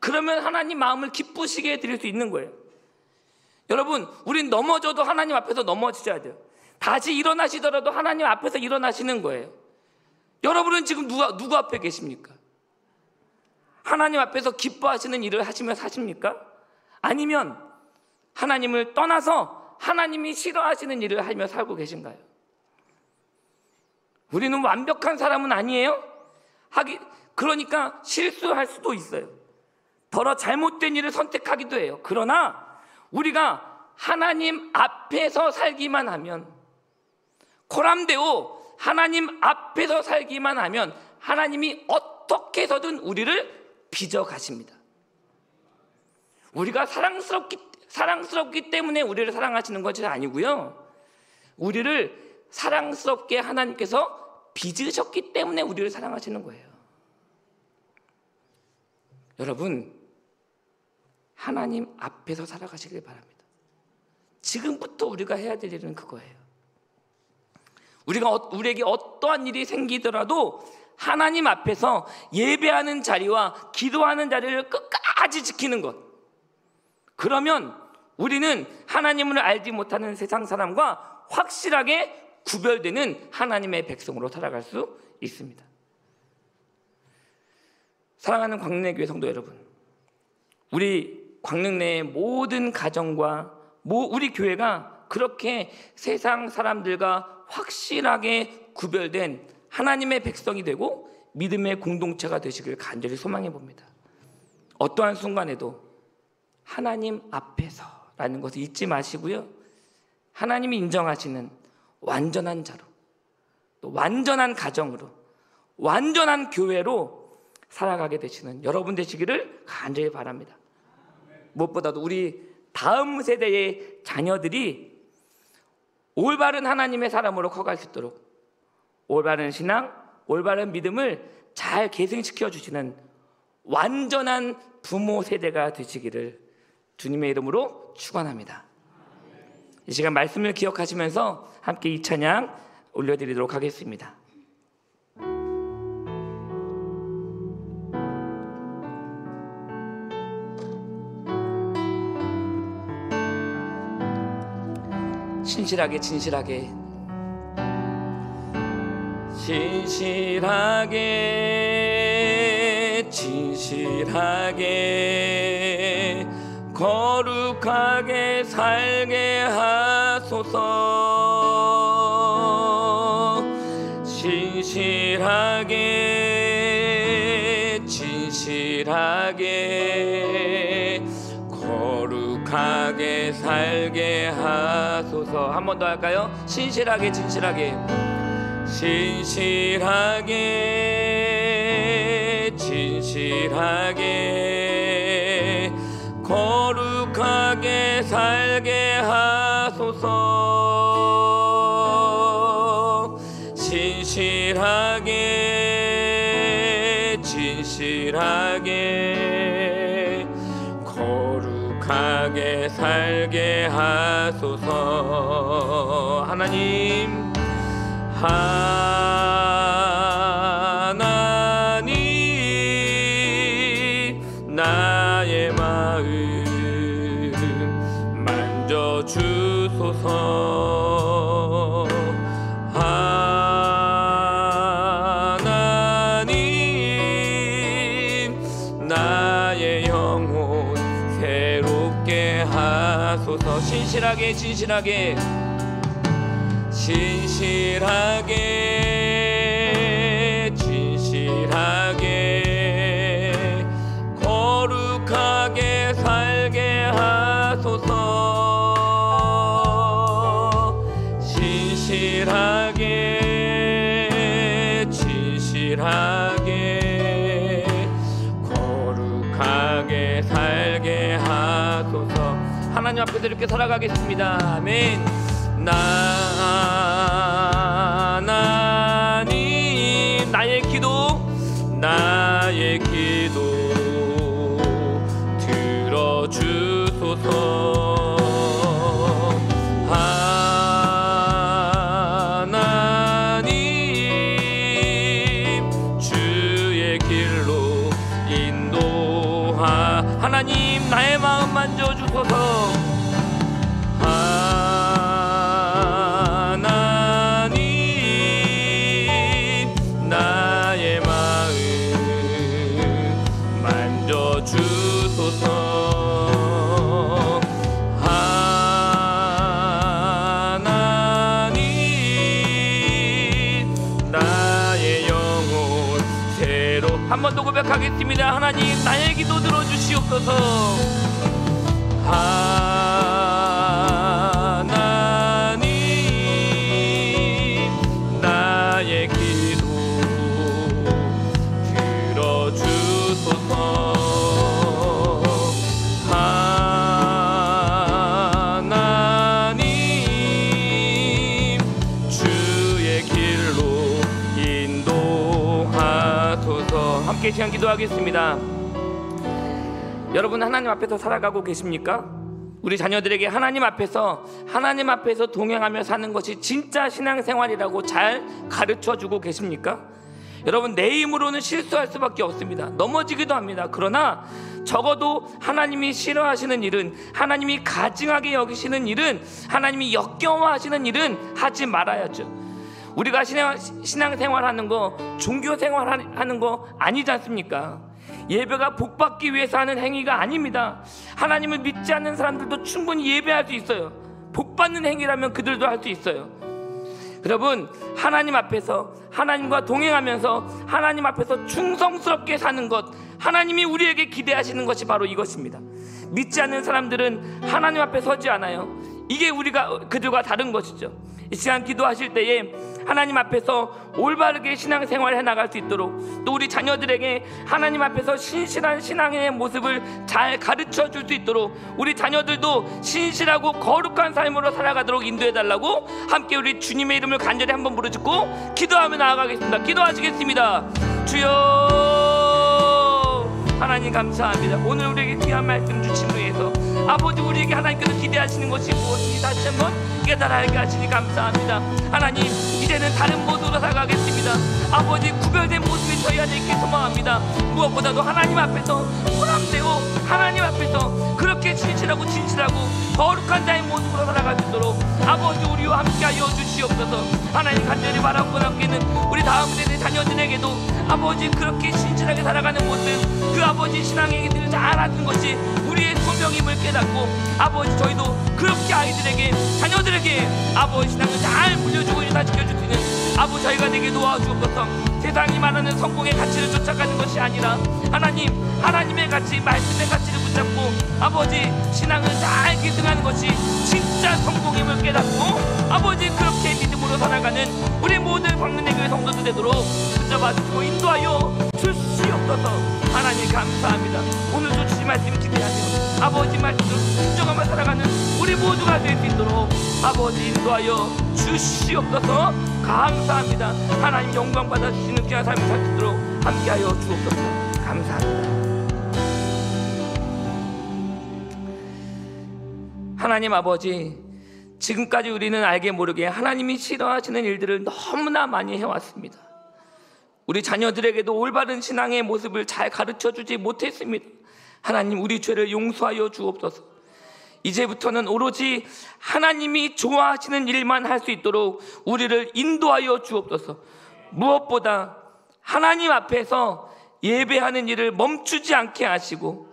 그러면 하나님 마음을 기쁘시게 해드릴 수 있는 거예요. 여러분, 우린 넘어져도 하나님 앞에서 넘어지셔야 돼요. 다시 일어나시더라도 하나님 앞에서 일어나시는 거예요. 여러분은 지금 누구 앞에 계십니까? 하나님 앞에서 기뻐하시는 일을 하시며 사십니까? 아니면 하나님을 떠나서 하나님이 싫어하시는 일을 하며 살고 계신가요? 우리는 완벽한 사람은 아니에요. 그러니까 실수할 수도 있어요. 더러 잘못된 일을 선택하기도 해요. 그러나 우리가 하나님 앞에서 살기만 하면, 코람데오 하나님 앞에서 살기만 하면 하나님이 어떻게 해서든 우리를 빚어가십니다. 우리가 사랑스럽기 때문에 우리를 사랑하시는 것이 아니고요, 우리를 사랑스럽게 하나님께서 빚으셨기 때문에 우리를 사랑하시는 거예요. 여러분, 하나님 앞에서 살아가시길 바랍니다. 지금부터 우리가 해야 될 일은 그거예요. 우리에게 어떠한 일이 생기더라도 하나님 앞에서 예배하는 자리와 기도하는 자리를 끝까지 지키는 것. 그러면 우리는 하나님을 알지 못하는 세상 사람과 확실하게 구별되는 하나님의 백성으로 살아갈 수 있습니다. 사랑하는 광릉교회 성도 여러분, 우리 광릉내의 모든 가정과 우리 교회가 그렇게 세상 사람들과 확실하게 구별된 하나님의 백성이 되고 믿음의 공동체가 되시길 간절히 소망해 봅니다. 어떠한 순간에도 하나님 앞에서라는 것을 잊지 마시고요, 하나님이 인정하시는 완전한 자로, 또 완전한 가정으로, 완전한 교회로 살아가게 되시는 여러분 되시기를 간절히 바랍니다. 무엇보다도 우리 다음 세대의 자녀들이 올바른 하나님의 사람으로 커갈 수 있도록 올바른 신앙, 올바른 믿음을 잘 계승시켜 주시는 완전한 부모 세대가 되시기를 주님의 이름으로 축원합니다. 이 시간 말씀을 기억하시면서 함께 이 찬양 올려드리도록 하겠습니다. 진실하게 진실하게 거룩하게 살게 하소서. 진실하게 거룩하게 살게 하소서. 한 번 더 할까요? 진실하게 거룩하게 살게 하소서. 진실하게 거룩하게 살게 하소서. 하나님 나의 마음 만져주소서. 하나님 나의 영혼 새롭게 하소서. 진실하게 거룩하게 살게 하소서. 진실하게 거룩하게 살게 하소서. 하나님 앞에서 이렇게 살아가겠습니다. 아멘. 하나님, 나의 기도 들어주소서. 하나님, 주의 길로 인도하. 하나님, 나의 마음 만져주소서. 하나님, 나의 마음 만져주소서. 한 번 더 고백하겠습니다. 하나님, 나의 기도 들어주시옵소서. 하나님, 나의 기도 들어주소서. 하나님, 주의 길로 인도하소서. 함께 시간 기도하겠습니다. 여러분, 하나님 앞에서 살아가고 계십니까? 우리 자녀들에게 하나님 앞에서 동행하며 사는 것이 진짜 신앙생활이라고 잘 가르쳐주고 계십니까? 여러분, 내 힘으로는 실수할 수밖에 없습니다. 넘어지기도 합니다. 그러나 적어도 하나님이 싫어하시는 일은, 하나님이 가증하게 여기시는 일은, 하나님이 역겨워하시는 일은 하지 말아야죠. 우리가 신앙생활하는 거, 종교생활하는 거 아니지 않습니까? 예배가 복받기 위해서 하는 행위가 아닙니다. 하나님을 믿지 않는 사람들도 충분히 예배할 수 있어요. 복받는 행위라면 그들도 할 수 있어요. 여러분, 하나님 앞에서, 하나님과 동행하면서 하나님 앞에서 충성스럽게 사는 것, 하나님이 우리에게 기대하시는 것이 바로 이것입니다. 믿지 않는 사람들은 하나님 앞에 서지 않아요. 이게 그들과 다른 것이죠. 이 시간 기도하실 때에 하나님 앞에서 올바르게 신앙생활을 해나갈 수 있도록, 또 우리 자녀들에게 하나님 앞에서 신실한 신앙의 모습을 잘 가르쳐 줄 수 있도록, 우리 자녀들도 신실하고 거룩한 삶으로 살아가도록 인도해달라고 함께 우리 주님의 이름을 간절히 한번 부르짖고 기도하며 나아가겠습니다. 기도하시겠습니다. 주여, 하나님 감사합니다. 오늘 우리에게 귀한 말씀 주심으로 해서 아버지, 우리에게 하나님께서 기대하시는 것이 무엇인지 다시 한번 깨달아 알게 하시니 감사합니다. 하나님, 이제는 다른 모습으로 살아가겠습니다. 아버지, 구별된 모습이 저희 안에 있게 소망합니다. 무엇보다도 하나님 앞에서 보람되고 하나님 앞에서 그렇게 진실하고 거룩한 자의 모습으로 살아갈 수 있도록 아버지, 우리와 함께하여 주시옵소서. 하나님, 간절히 바라고 남기는 우리 다음 세대 자녀들에게도 아버지, 그렇게 신실하게 살아가는 모습, 그 아버지 신앙의 길을 잘하는 것이 우리의 소명임을 깨닫고 아버지, 저희도 그렇게 아이들에게, 자녀들에게 아버지 신앙을 잘 물려주고 인사시켜줄 수 있는 아버지 저희가 되게 도와주옵소서. 세상이 말하는 성공의 가치를 쫓아가는 것이 아니라 하나님, 하나님의 가치, 말씀의 가치를 붙잡고 아버지 신앙을 잘 계승하는 것이 진짜 성공임을 깨닫고 아버지, 그렇게 믿음으로 살아가는 우리 모든 광명의 교회 성도들 되도록 붙잡아 주시고 인도하여 주시옵소서. 하나님 감사합니다. 오늘도 주신 말씀을 기대하며 아버지 말씀을 순종하며 살아가는 우리 모두가 될 수 있도록 아버지 인도하여 주시옵소서. 감사합니다. 하나님 영광 받아 주시는 귀한 삶을 살 수 있도록 함께하여 주옵소서. 감사합니다. 하나님 아버지, 지금까지 우리는 알게 모르게 하나님이 싫어하시는 일들을 너무나 많이 해왔습니다. 우리 자녀들에게도 올바른 신앙의 모습을 잘 가르쳐주지 못했습니다. 하나님, 우리 죄를 용서하여 주옵소서. 이제부터는 오로지 하나님이 좋아하시는 일만 할 수 있도록 우리를 인도하여 주옵소서. 무엇보다 하나님 앞에서 예배하는 일을 멈추지 않게 하시고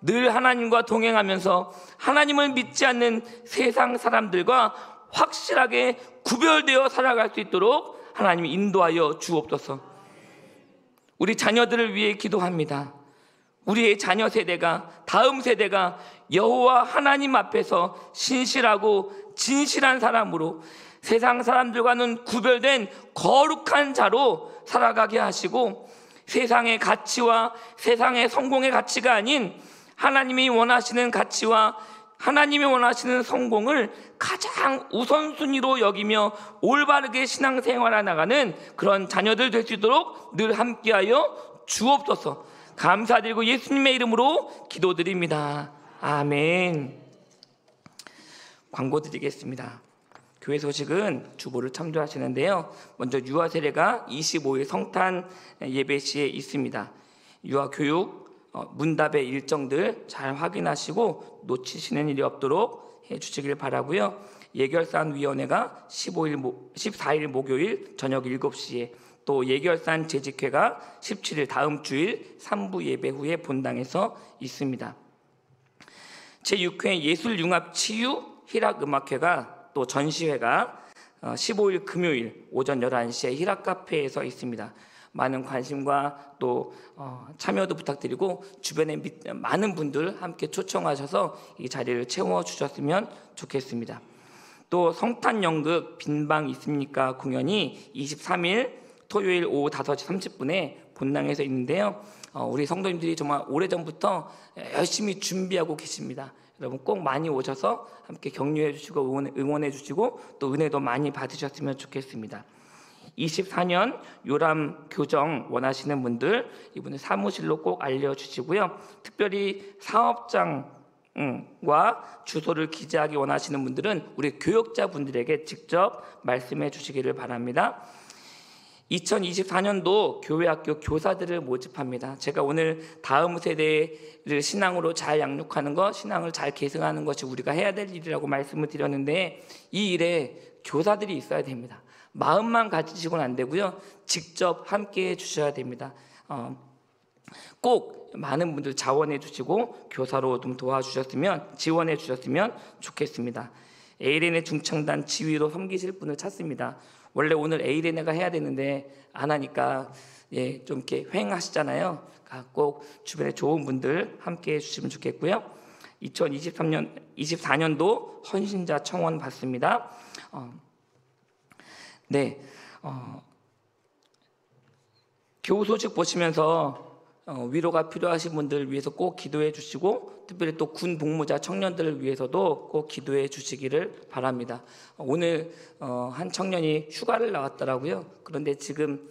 늘 하나님과 동행하면서 하나님을 믿지 않는 세상 사람들과 확실하게 구별되어 살아갈 수 있도록 하나님이 인도하여 주옵소서. 우리 자녀들을 위해 기도합니다. 우리의 자녀 세대가, 다음 세대가 여호와 하나님 앞에서 신실하고 진실한 사람으로 세상 사람들과는 구별된 거룩한 자로 살아가게 하시고, 세상의 가치와 세상의 성공의 가치가 아닌 하나님이 원하시는 가치와 하나님이 원하시는 성공을 가장 우선순위로 여기며 올바르게 신앙생활해 나가는 그런 자녀들 될 수 있도록 늘 함께하여 주옵소서. 감사드리고 예수님의 이름으로 기도드립니다. 아멘. 광고 드리겠습니다. 교회 소식은 주보를 참조하시는데요. 먼저 유아 세례가 25일 성탄 예배 시에 있습니다. 유아 교육 문답의 일정들 잘 확인하시고 놓치시는 일이 없도록 해주시길 바라고요. 예결산 위원회가 14일 목요일 저녁 7시에, 또 예결산 재직회가 17일 다음 주일 3부 예배 후에 본당에서 있습니다. 제6회 예술융합치유 희락음악회가 또 전시회가 15일 금요일 오전 11시에 희락카페에서 있습니다. 많은 관심과 또 참여도 부탁드리고 주변에 많은 분들 함께 초청하셔서 이 자리를 채워주셨으면 좋겠습니다. 또 성탄연극 빈방 있습니까 공연이 23일 토요일 오후 5시 30분에 본당에서 있는데요. 우리 성도님들이 정말 오래전부터 열심히 준비하고 계십니다. 여러분 꼭 많이 오셔서 함께 격려해 주시고 응원해 주시고 또 은혜도 많이 받으셨으면 좋겠습니다. 24년 요람 교정 원하시는 분들 이분은 사무실로 꼭 알려주시고요. 특별히 사업장과 주소를 기재하기 원하시는 분들은 우리 교역자분들에게 직접 말씀해 주시기를 바랍니다. 2024년도 교회학교 교사들을 모집합니다. 제가 오늘 다음 세대를 신앙으로 잘 양육하는 것, 신앙을 잘 계승하는 것이 우리가 해야 될 일이라고 말씀을 드렸는데 이 일에 교사들이 있어야 됩니다. 마음만 가지시고는 안 되고요. 직접 함께 해주셔야 됩니다. 꼭 많은 분들 자원해 주시고 교사로 좀 도와주셨으면, 지원해 주셨으면 좋겠습니다. 에이레네 중창단 지휘로 섬기실 분을 찾습니다. 원래 오늘 에이레네가 해야 되는데 안 하니까 좀 이렇게 횡하시잖아요. 꼭 주변에 좋은 분들 함께 해주시면 좋겠고요. 2024년도 헌신자 청원 받습니다. 교우 소식 보시면서 위로가 필요하신 분들을 위해서 꼭 기도해 주시고, 특별히 또 군 복무자 청년들을 위해서도 꼭 기도해 주시기를 바랍니다. 오늘 한 청년이 휴가를 나왔더라고요. 그런데 지금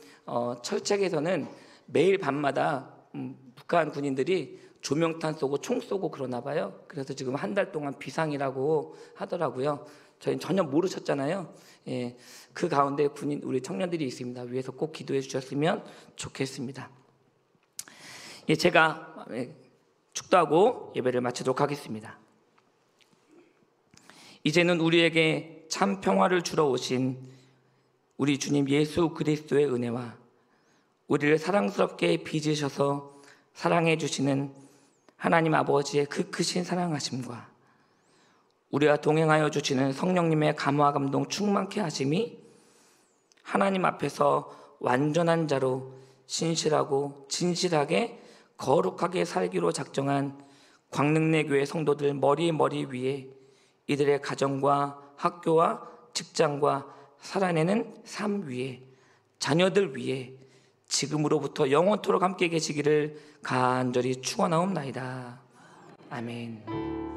철책에서는 매일 밤마다 북한 군인들이 조명탄 쏘고 총 쏘고 그러나 봐요. 그래서 지금 한 달 동안 비상이라고 하더라고요. 저희는 전혀 모르셨잖아요. 그 가운데 군인 우리 청년들이 있습니다. 위에서 꼭 기도해 주셨으면 좋겠습니다. 제가 축도하고 예배를 마치도록 하겠습니다. 이제는 우리에게 참 평화를 주러 오신 우리 주님 예수 그리스도의 은혜와 우리를 사랑스럽게 빚으셔서 사랑해 주시는 하나님 아버지의 그 크신 사랑하심과 우리와 동행하여 주시는 성령님의 감화 감동 충만케 하심이 하나님 앞에서 완전한 자로 신실하고 진실하게 거룩하게 살기로 작정한 광릉내 교회 성도들 머리 위에 이들의 가정과 학교와 직장과 살아내는 삶 위에 자녀들 위에 지금으로부터 영원토록 함께 계시기를 간절히 축원하옵나이다. 아멘.